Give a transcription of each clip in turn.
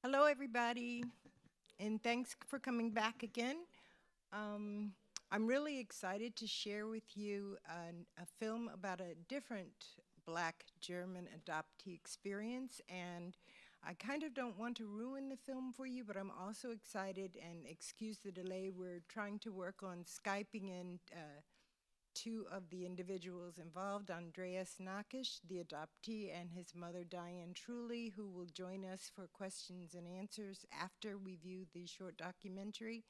Hello, everybody, and thanks for coming back again. Um, I'm really excited to share with you a film about a different Black German adoptee experience, and I kind of don't want to ruin the film for you, but I'm also excited, and excuse the delay, we're trying to work on Skyping in two of the individuals involved, Andreas Nakic, the adoptee, and his mother, Diane Truly, who will join us for questions and answers after we view the short documentary.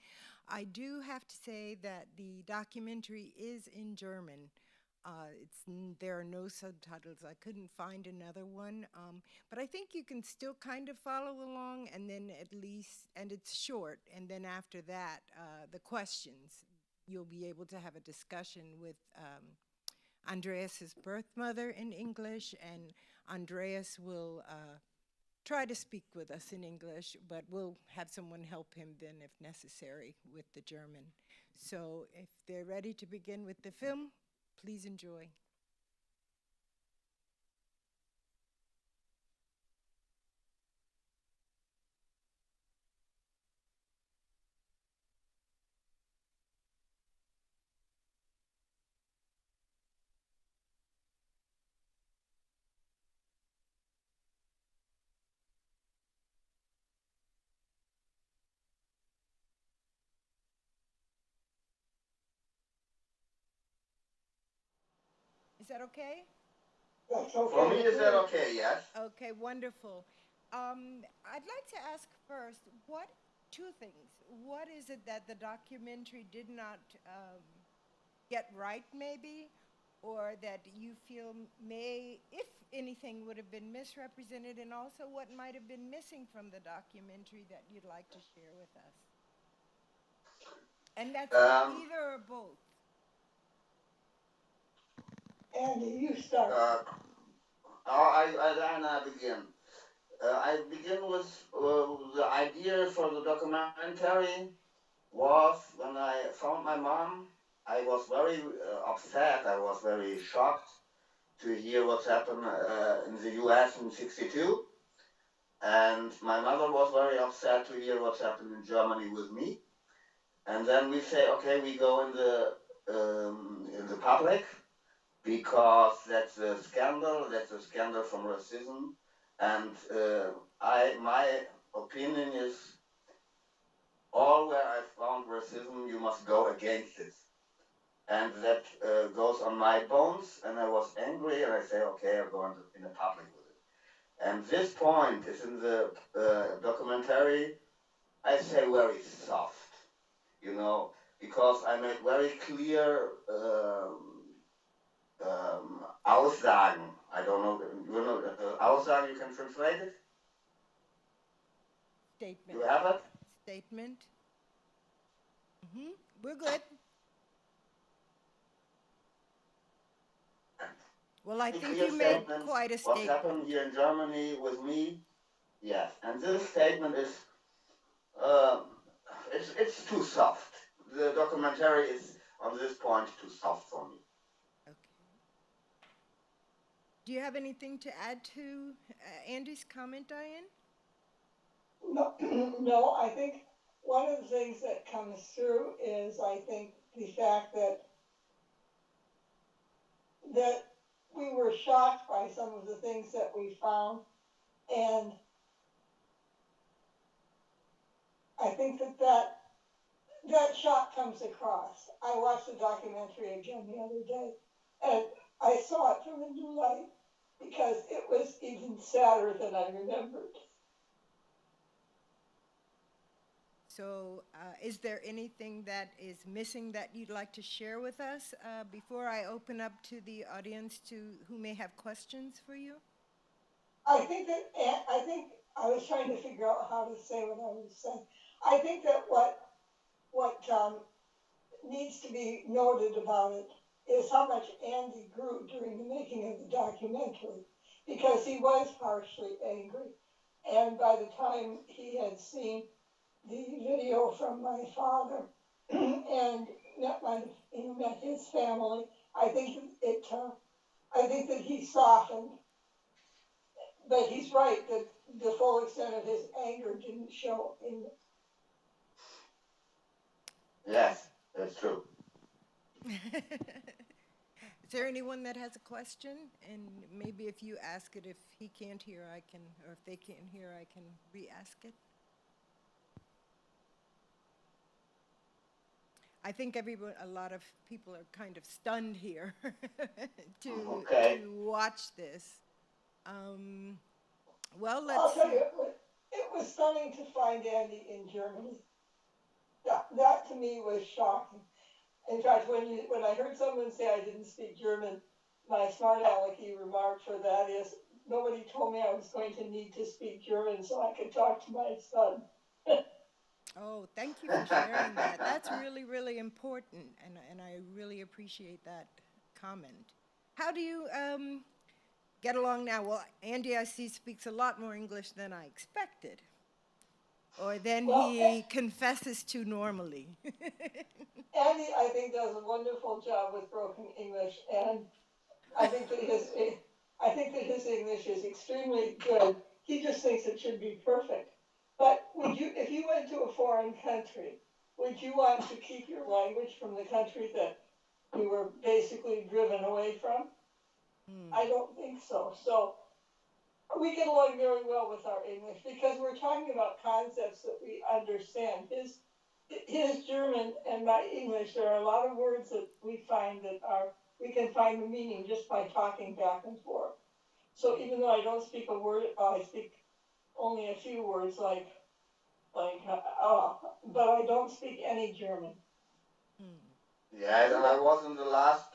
I do have to say that the documentary is in German. There are no subtitles. I couldn't find another one, but I think you can still kind of follow along, and then at least, and it's short. And then after that, the questions, you'll be able to have a discussion with Andreas's birth mother in English, and Andreas will try to speak with us in English, but we'll have someone help him then if necessary with the German. So if they're ready to begin with the film, please enjoy. Is that okay? That's okay. For me, is that okay? Yes. Okay, wonderful. I'd like to ask first, what two things? What is it that the documentary did not get right, maybe, or that you feel may, if anything, would have been misrepresented, and also what might have been missing from the documentary that you'd like to share with us? And that's Um, either or both. Andy, you start. I begin. I begin with the idea for the documentary was when I found my mom. I was very upset. I was very shocked to hear what's happened in the U.S. in '62, and my mother was very upset to hear what's happened in Germany with me. And then we say, okay, we go in the public because that's a scandal. That's a scandal from racism, and my opinion is all where I found racism, you must go against it, and that goes on my bones. And I was angry, and I say, okay, I'm going in the public with it. And this point is in the documentary. I say very soft, because I made very clear. Aussagen. I don't know. Aussagen. You can translate it. Statement. You have it. Statement. We're good. Well, I think Clear you made statements. quite a What's statement. happened here in Germany with me? Yes, and this statement is, uh, it's too soft. The documentary is on this point too soft for me. Okay. Do you have anything to add to Andy's comment, Diane? No, no, I think one of the things that comes through is I think the fact that we were shocked by some of the things that we found, and I think that shock comes across. I watched the documentary again the other day, and I saw it from a new light because it was even sadder than I remembered. So, is there anything that is missing that you'd like to share with us before I open up to the audience who may have questions for you? I think I was trying to figure out how to say what I was saying. I think that what needs to be noted about it is how much Andy grew during the making of the documentary, because he was partially angry, and by the time he had seen the video from my father and met his family, I think I think that he softened but he's right that the full extent of his anger didn't show in. Yes, that's true. Is there anyone that has a question? And maybe if you ask it, if he can't hear, I can, or if they can't hear, I can re-ask it. I think a lot of people are kind of stunned here to watch this. Well, I'll let's tell see. you, it was stunning to find Andy in Germany. That to me was shocking. In fact, when I heard someone say I didn't speak German, my smart alecky remark for that is, nobody told me I was going to need to speak German so I could talk to my son. Oh, thank you for sharing that. That's really, really important, and I really appreciate that comment. How do you get along now? Well, Andy, I see, speaks a lot more English than I expected, or than he confesses to normally. Andy, I think, does a wonderful job with broken English, and I think that his English is extremely good. He just thinks it should be perfect. But if you went to a foreign country, would you want to keep your language from the country that you were basically driven away from? I don't think so. So we get along very well with our English because we're talking about concepts that we understand. His German and my English, there are a lot of words that we can find the meaning just by talking back and forth. So even though I don't speak a word, I speak only a few words but I don't speak any German. Yes, and I was in the last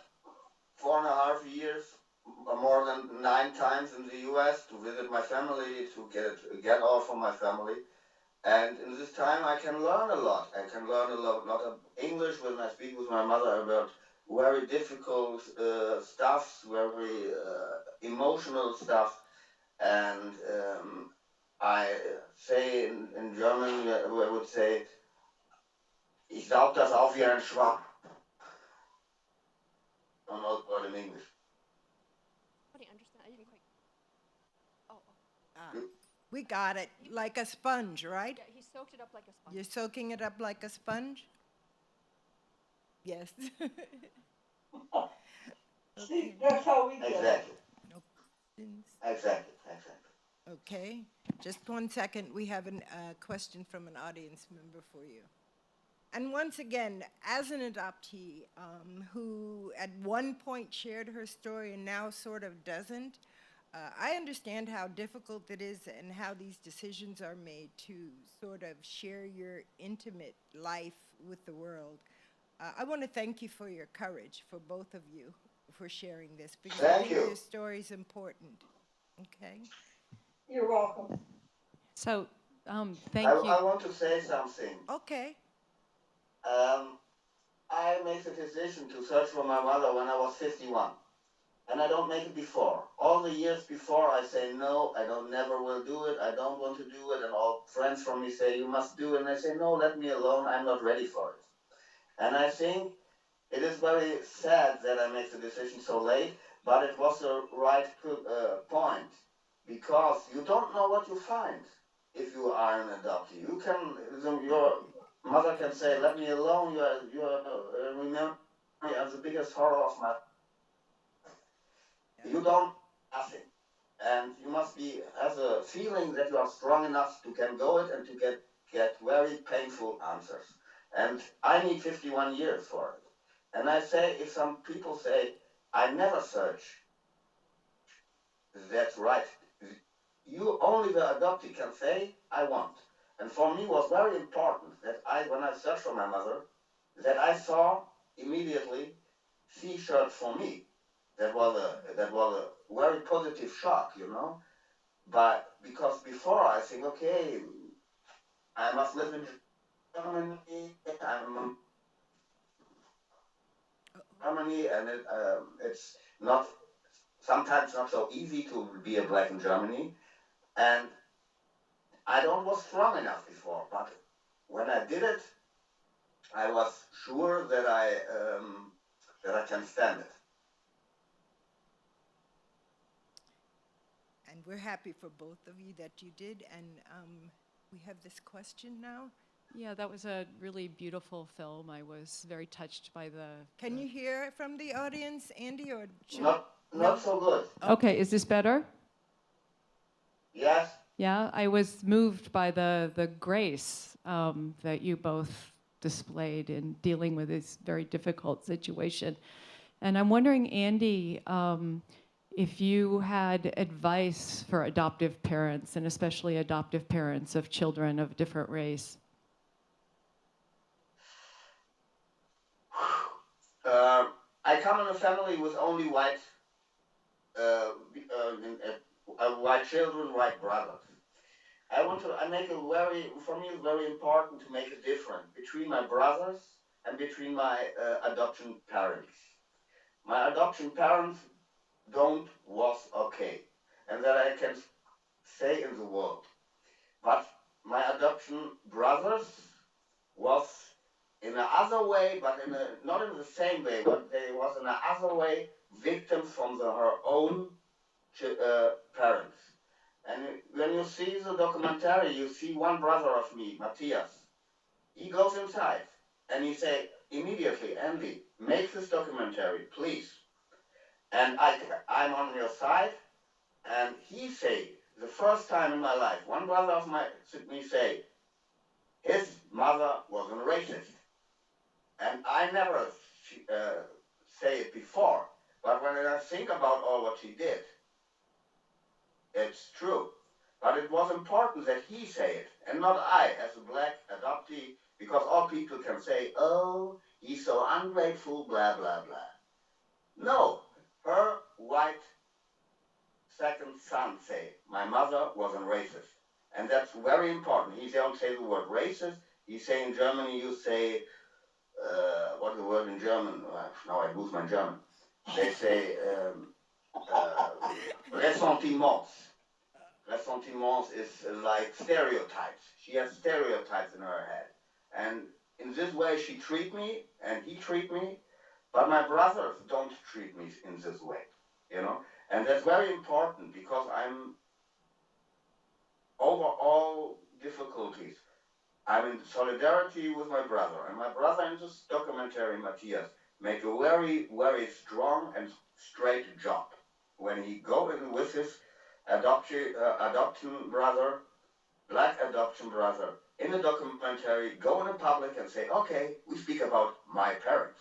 4.5 years more than 9 times in the US to visit my family, to get all from my family. And in this time I can learn a lot. I can learn a lot of English when I speak with my mother about very difficult stuff, very emotional stuff. And I say in German, I would say, ich saug das auf wie ein Schwamm. I don't know the word in English. I didn't understand. I didn't quite. We got it. Like a sponge, right? Yeah, he soaked it up like a sponge. You're soaking it up like a sponge? Yes. See, that's how we get Exactly. No questions? Exactly. Okay. Just 1 second. We have a question from an audience member for you. And once again, as an adoptee who at one point shared her story and now sort of doesn't, I understand how difficult it is and how these decisions are made to sort of share your intimate life with the world. I want to thank you for your courage, for both of you, for sharing this, because I think your story is important. Okay? You're welcome. So, thank you. I want to say something. Okay. I made the decision to search for my mother when I was 51. And I don't make it before. All the years before I say, no, I never will do it, I don't want to do it, and all friends from me say, you must do it, and I say, no, let me alone, I'm not ready for it. And I think it is very sad that I make the decision so late, but it was the right point, because you don't know what you find if you are an adoptee. Your mother can say, let me alone, you are remember me as the biggest horror of my. You don't nothing, and you must have a feeling that you are strong enough to can go it and to get very painful answers. And I need 51 years for it. And I say, if some people say, I never search, that's right. You only the adoptee can say, I want. And for me it was very important that when I searched for my mother, that I saw immediately she searched for me. That was a very positive shock, But because before I think, okay, I must live in Germany, and it's sometimes not so easy to be a black in Germany, and I was strong enough before. But when I did it, I was sure that I can stand it. and we're happy for both of you that you did. And we have this question now. Yeah, that was a really beautiful film. I was very touched by the. Can you hear it from the audience, Andy, or should Not so good. Okay, is this better? Yes. Yeah, I was moved by the grace that you both displayed in dealing with this very difficult situation. And I'm wondering, Andy, if you had advice for adoptive parents, and especially adoptive parents of children of different race. I come in a family with only white children, white brothers. For me it's very important to make a difference between my brothers and between my adoption parents. My adoption parents was okay, and that I can say in the world. But my adoption brothers was in another way, but not in the same way, but they was in another way victims from her own parents. And when you see the documentary, you see one brother of me, Matthias. He goes inside and he say immediately, Andy, make this documentary, please. And I'm on your side. And he say, the first time in my life, one brother of me say, his mother was a racist. And I never say it before, but when I think about all what she did, it's true. But it was important that he say it, and not I, as a black adoptee, because all people can say, oh, he's so ungrateful, blah, blah, blah. No, her white second son say, my mother was a racist. And that's very important. He don't say the word racist. He say in Germany, you say, what's the word in German? Now I lose my German. They say ressentiments. Ressentiments is like stereotypes. She has stereotypes in her head. And in this way she treat me and he treat me, but my brothers don't treat me in this way, you know? And that's very important because I'm over all difficulties. I'm in solidarity with my brother, and my brother in this documentary, Matthias, make a very, very strong and straight job. When he go in with his adoption brother, black adoption brother, in the documentary, go in the public and say, okay, we speak about my parents.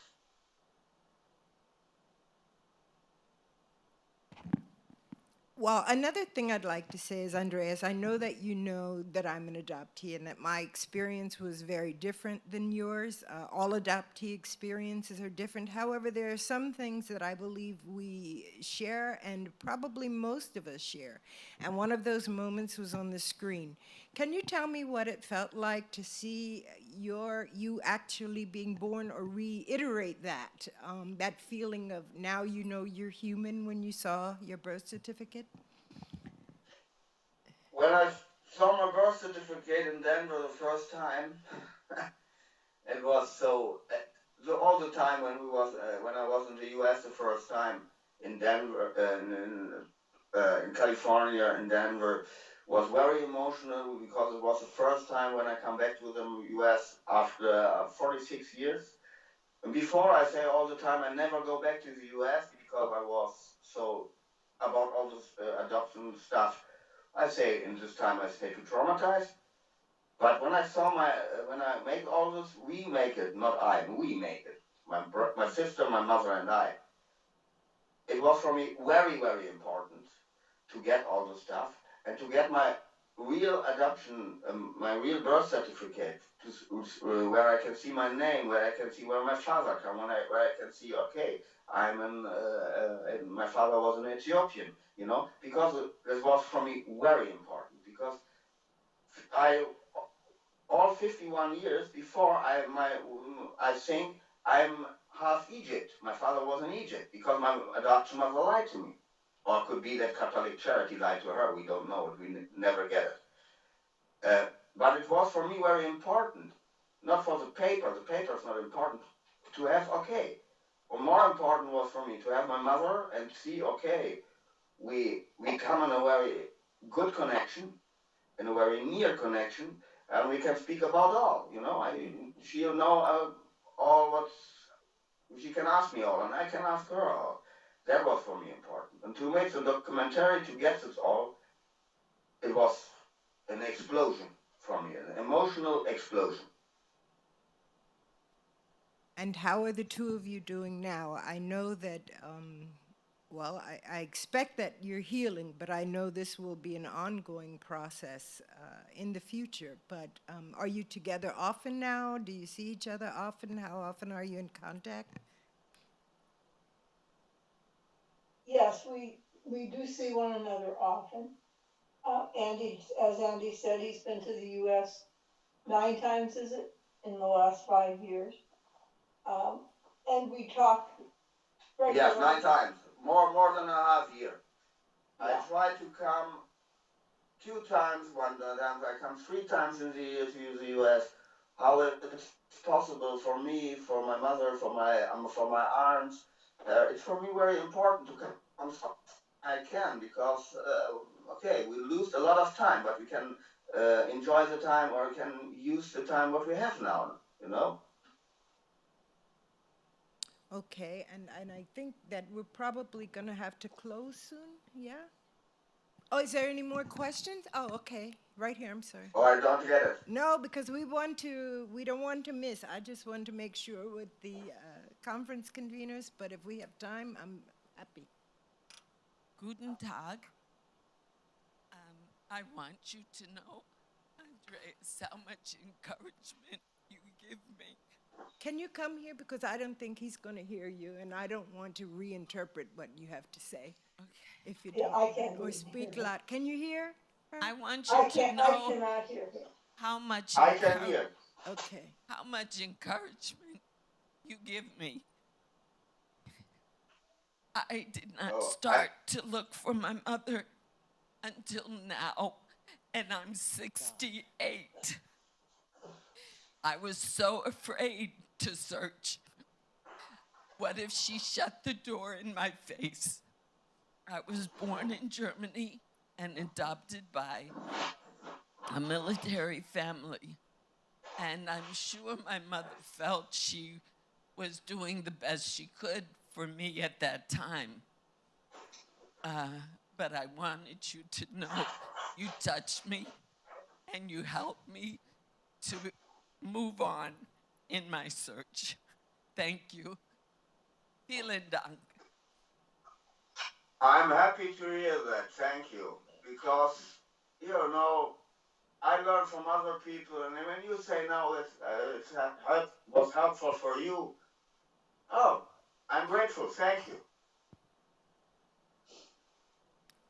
Well, another thing I'd like to say is, Andreas, I know that you know that I'm an adoptee and that my experience was very different than yours. All adoptee experiences are different. However, there are some things that I believe we share, and probably most of us share. And one of those moments was on the screen. Can you tell me what it felt like to see you actually being born, or reiterate that, that feeling of now you know you're human when you saw your birth certificate? When I saw my birth certificate in Denver the first time, it was so, all the time when I was in the U.S. the first time in Denver, in California, in Denver, was very emotional because it was the first time when I come back to the U.S. after 46 years. And before I say all the time I never go back to the U.S. because I was so about all this adoption stuff. I say in this time I stay too traumatized. But when I saw when I make all this, we make it, not I, we make it. My sister, my mother, and I. It was for me very, very important to get all the stuff and to get my real adoption, my real birth certificate, where I can see my name, where I can see where my father come, where I can see, okay, my father was an Ethiopian, you know, because this was for me very important, because all 51 years before I think I'm half Egypt. My father was in Egypt because my adoption mother lied to me. Or it could be that Catholic Charity lied to her. We don't know it. We never get it. But it was for me very important. Not for the paper. The paper is not important. To have, okay. Or more important was for me to have my mother and see, okay, we come in a very good connection, in a very near connection, and we can speak about all. She'll know all what she can ask me all, and I can ask her all. That was for me important. And to make the documentary, to get this all, it was an explosion for me, an emotional explosion. And how are the two of you doing now? I know that, I expect that you're healing, but I know this will be an ongoing process in the future. But are you together often now? Do you see each other often? How often are you in contact? Yes, we do see one another often. Andy, as Andy said, he's been to the U.S. 9 times, is it, in the last 5 years? And we talk regularly. Yes, 9 times, more than a half year. Yeah. I try to come 2 times, then I come 3 times in the year to the U.S. How it's possible for me, for my mother, for my aunts. It's for me very important to come I can, because we lose a lot of time, but we can enjoy the time, or can use the time what we have now. Okay, and I think that we're probably going to have to close soon, yeah? Oh, is there any more questions? Oh, okay, right here, I'm sorry. Oh, I don't get it. No, because we don't want to miss. I just want to make sure with the conference conveners, but if we have time, I'm happy. Guten Tag. I want you to know, Andreas, how much encouragement you give me. Can you come here? Because I don't think he's going to hear you, and I don't want to reinterpret what you have to say. Okay. If you Yeah, don't. I can't Or even speak hear him. loud. Can you hear? I want you I to cannot know hear him. how much I can hear. Okay. how much encouragement you give me. I did not start to look for my mother until now, and I'm 68. I was so afraid to search. What if she shut the door in my face? I was born in Germany and adopted by a military family. And I'm sure my mother felt she was doing the best she could for me at that time. But I wanted you to know you touched me and you helped me to move on in my search. Thank you. Vielen Dank. I'm happy to hear that. Thank you. Because, I learn from other people, and when you say now that was helpful for you, I'm grateful. Thank you.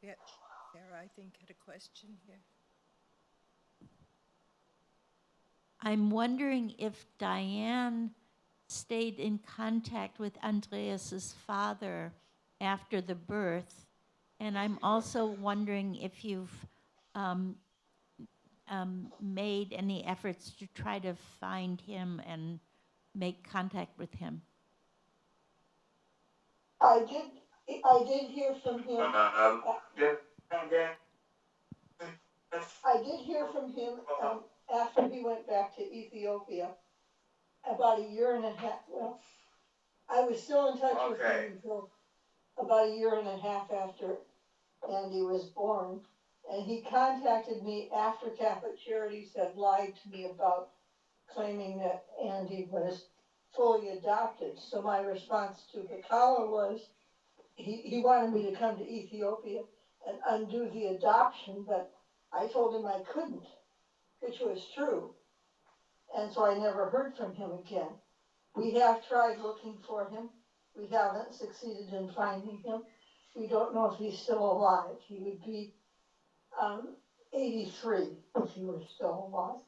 Yeah, Sarah, I think, had a question here. I'm wondering if Diane stayed in contact with Andreas's father after the birth, and I'm also wondering if you've made any efforts to try to find him and make contact with him. I did hear from him. I did hear from him after he went back to Ethiopia about a year and a half. Well, I was still in touch with him until about a year and a half after Andy was born. And he contacted me after Catholic Charities had lied to me about claiming that Andy was fully adopted. So my response to Bakala was, he wanted me to come to Ethiopia and undo the adoption, but I told him I couldn't, which was true. And so I never heard from him again. We have tried looking for him. We haven't succeeded in finding him. We don't know if he's still alive. He would be 83 if he were still alive.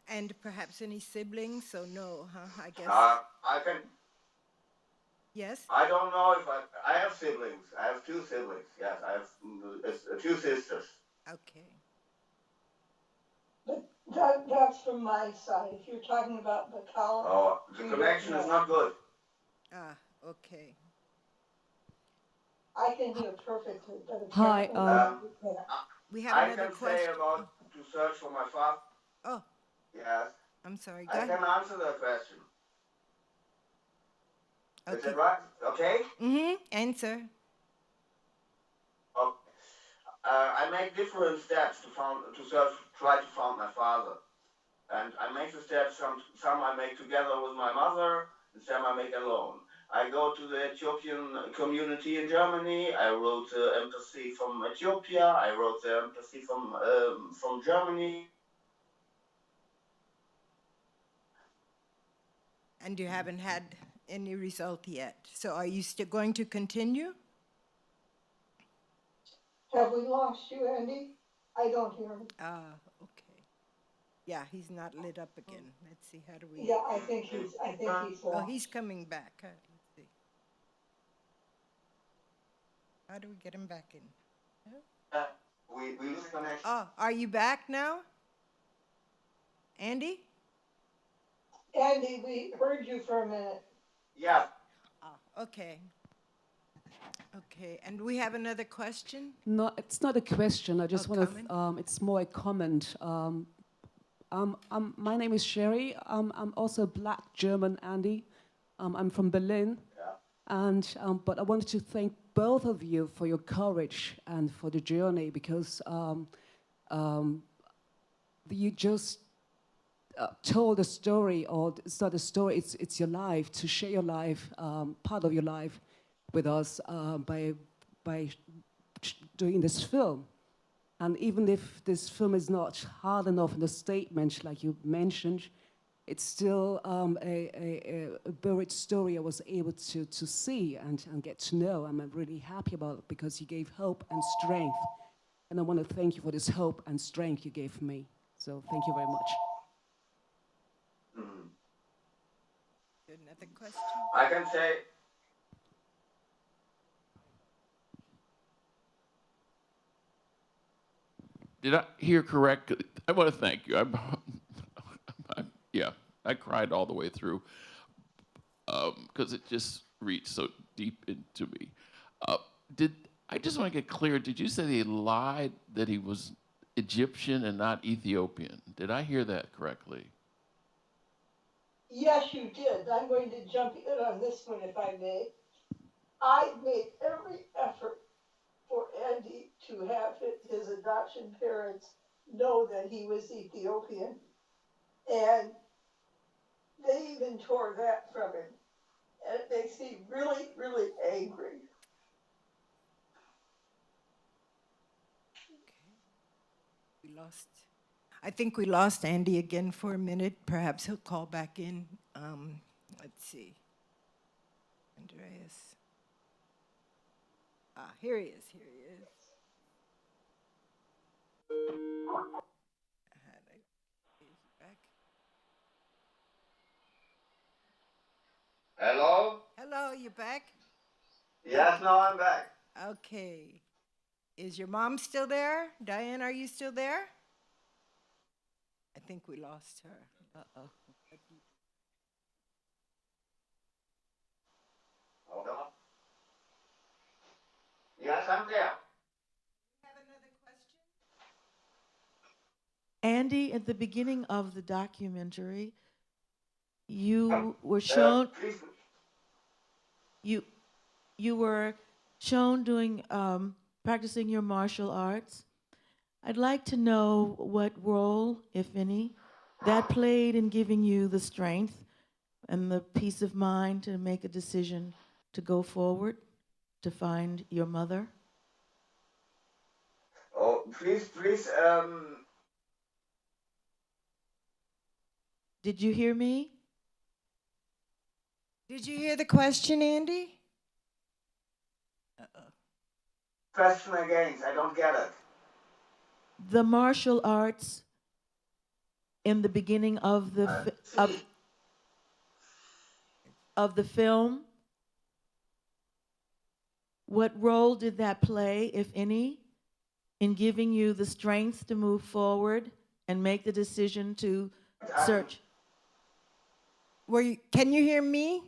And perhaps any siblings? So no, huh? I guess. I can. Yes? I don't know if I have siblings. I have 2 siblings. Yes, I have 2 sisters. Okay. But that's That's from my side. If you're talking about the column. Oh, the connection is not good. Ah, okay. I can hear perfectly, but Hi, apparently you can't. We have I another can say question. about to search for my father. Oh, Yes, I'm sorry. Go I ahead. can answer that question. Is Okay. it right? Okay. Answer. Oh, I make different steps to search, try to find my father, and I make the steps. Some I make together with my mother, and some I make alone. I go to the Ethiopian community in Germany. I wrote the embassy from Ethiopia. I wrote the embassy from Germany. And you haven't had any result yet. So are you still going to continue? Have we lost you, Andy? I don't hear him. Ah, okay. Yeah, he's not lit up again. Let's see, how do we? Yeah, I think he's Oh, lost. he's coming back. Let's see. How do we get him back in? We lose connection. Oh, are you back now? Andy? Andy, we heard you for a minute. Yeah. Oh, okay. Okay, and we have another question? No, it's not a question. I just Oh, want to. It's more a comment. My name is Sherry. I'm also Black German Andy. I'm from Berlin. Yeah. And but I wanted to thank both of you for your courage and for the journey, because you just told a story, or it's not a story. It's your life, to share your life, part of your life, with us by doing this film. And even if this film is not hard enough in the statement, like you mentioned, it's still a buried story I was able to see and get to know. I'm really happy about it, because you gave hope and strength. And I want to thank you for this hope and strength you gave me. So thank you very much. Another question? I can say. Did I hear correct? I want to thank you. Yeah, I cried all the way through because it just reached so deep into me. I just want to get clear? Did you say he lied that he was Egyptian and not Ethiopian? Did I hear that correctly? Yes, you did. I'm going to jump in on this one, if I may. I made every effort for Andy to have his adoption parents know that he was Ethiopian. And they even tore that from him. And it makes me really, really angry. We lost. I think we lost Andy again for a minute. Perhaps he'll call back in. Let's see. Andreas. Here he is. Here he is. Is he back? Hello? Hello, you back? Yes, now I'm back. Okay. Is your mom still there? Diane, are you still there? I think we lost her. Uh-oh. Hold on. Yes, I'm there. Have another question? Andy, at the beginning of the documentary, you were shown Please. you were shown doing practicing your martial arts. I'd like to know what role, if any, that played in giving you the strength and the peace of mind to make a decision to go forward to find your mother. Oh, please. Did you hear me? Did you hear the question, Andy? Uh-oh. Question again. I don't get it. The martial arts in the beginning of the of the film, what role did that play, if any, in giving you the strength to move forward and make the decision to search. Can you hear me?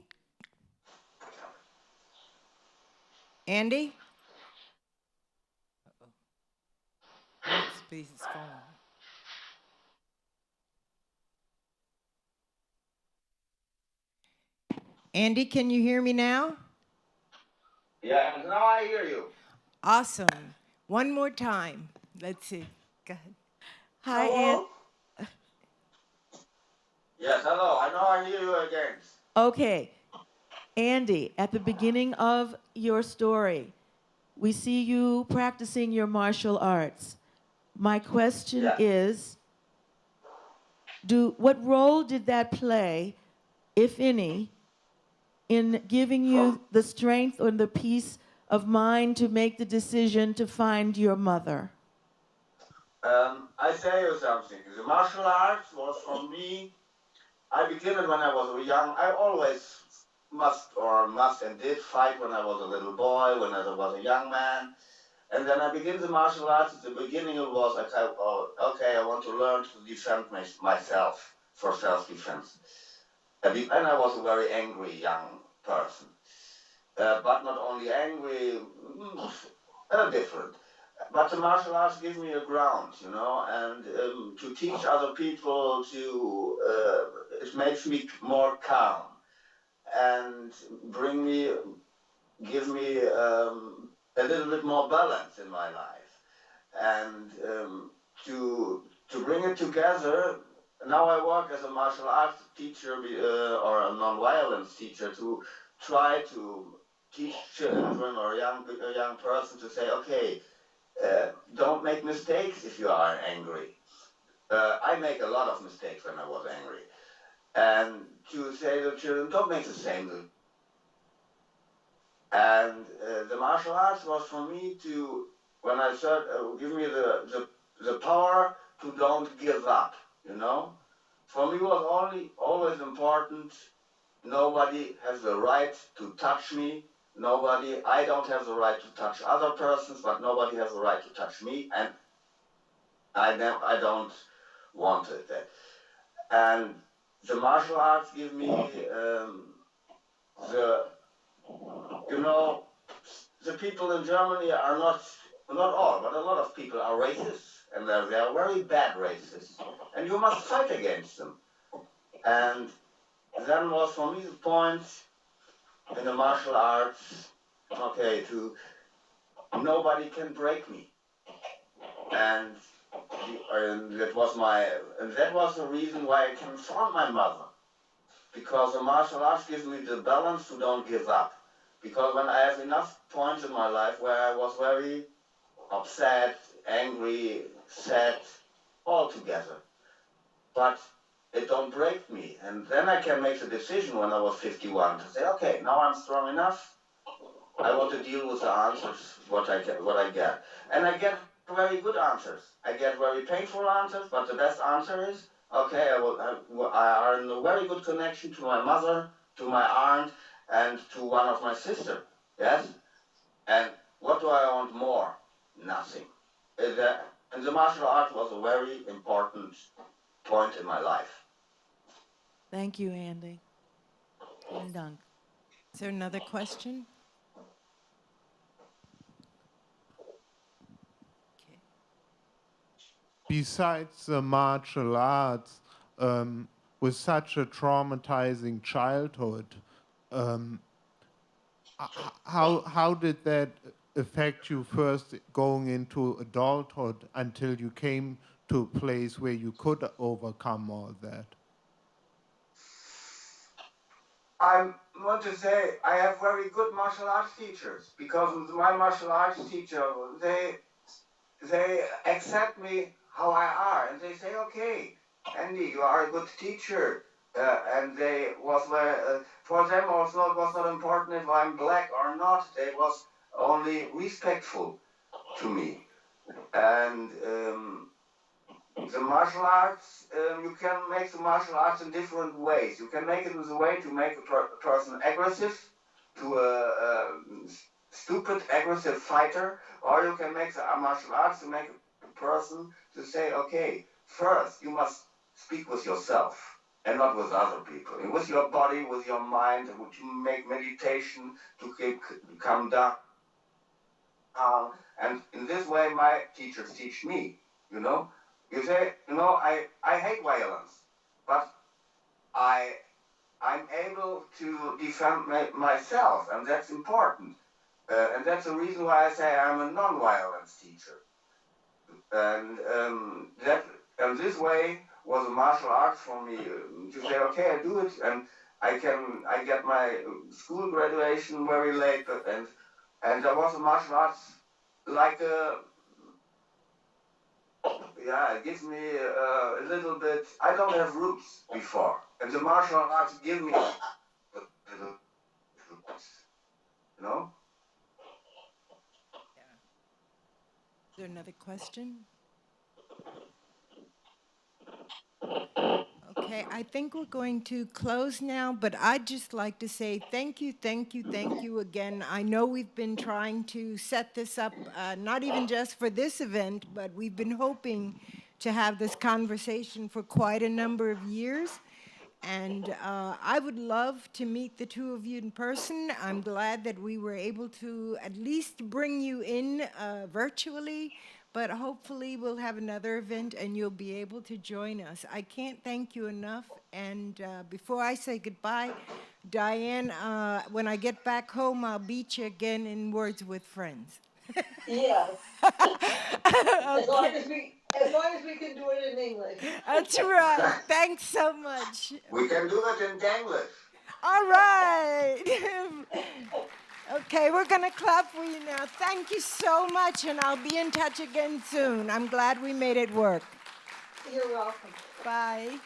Andy? Must be his phone. Andy, can you hear me now? Yeah, and now I hear you. Awesome. One more time. Let's see. Go ahead. Hi, Hello? Yes, hello. I know I hear you again. Okay. Andy, at the beginning of your story, we see you practicing your martial arts. My question is, what role did that play, if any, in giving you the strength or the peace of mind to make the decision to find your mother? I tell you something. The martial arts was for me, I began it when I was young. I always must and did fight when I was a little boy, when I was a young man. And then I began the martial arts. At the beginning it was, okay, I want to learn to defend myself, for self-defense. And I was a very angry young person. But not only angry, different. But the martial arts give me a ground, you know, and to teach other people it makes me more calm and give me a little bit more balance in my life. And to bring it together, now I work as a martial arts teacher or a non-violence teacher to try to teach children or a young person to say, okay, don't make mistakes if you are angry. I make a lot of mistakes when I was angry. And to say to children, don't make the same. And the martial arts was for me when I said, give me the power to don't give up, you know? For me was always important, nobody has the right to touch me. I don't have the right to touch other persons, but nobody has the right to touch me, and I don't want it. And the martial arts give me the people in Germany are not all, but a lot of people are racist, and they are very bad racists, and you must fight against them. And then was for me the point in the martial arts, okay, nobody can break me. And that was the reason why I can find my mother. Because the martial arts gives me the balance to don't give up. Because when I have enough points in my life where I was very upset, angry, sad, all together. But it don't break me. And then I can make the decision when I was 51 to say, okay, now I'm strong enough. I want to deal with the answers, what I get. And I get very good answers. I get very painful answers, but the best answer is, okay, I are in a very good connection to my mother, to my aunt, and to one of my sisters. Yes? And what do I want more? Nothing. And the martial art was a very important point in my life. Thank you, Andy. Vielen Dank. Is there another question? Okay. Besides the martial arts, with such a traumatizing childhood, how did that affect you first going into adulthood until you came to a place where you could overcome all that? I want to say I have very good martial arts teachers, because my martial arts teacher, they accept me how I are, and they say, okay, Andy, you are a good teacher. And for them also it was not important if I'm black or not. They was only respectful to me. And the martial arts, you can make the martial arts in different ways. You can make it in the way to make a person aggressive, to a stupid, aggressive fighter, or you can make the martial arts to make a person to say, okay, first you must speak with yourself and not with other people. And with your body, with your mind, and to make meditation, to come down. And in this way, my teachers teach me, you know. You say, you know, I hate violence, but I'm able to defend myself, and that's important. And that's the reason why I say I'm a non-violence teacher. And this way was a martial arts for me to say, okay, I do it, and I get my school graduation very late, and there was a martial arts like it gives me a little bit. I don't have roots before, and the martial arts give me a little roots, you know. Is there another question? Okay, I think we're going to close now, but I'd just like to say thank you again. I know we've been trying to set this up, not even just for this event, but we've been hoping to have this conversation for quite a number of years. And I would love to meet the two of you in person. I'm glad that we were able to at least bring you in virtually, but hopefully we'll have another event and you'll be able to join us. I can't thank you enough. And before I say goodbye, Diane, when I get back home, I'll beat you again in Words with Friends. Yes. As long as we can do it in English. That's right. Thanks so much. We can do it in English. All right. Okay, we're going to clap for you now. Thank you so much, and I'll be in touch again soon. I'm glad we made it work. You're welcome. Bye.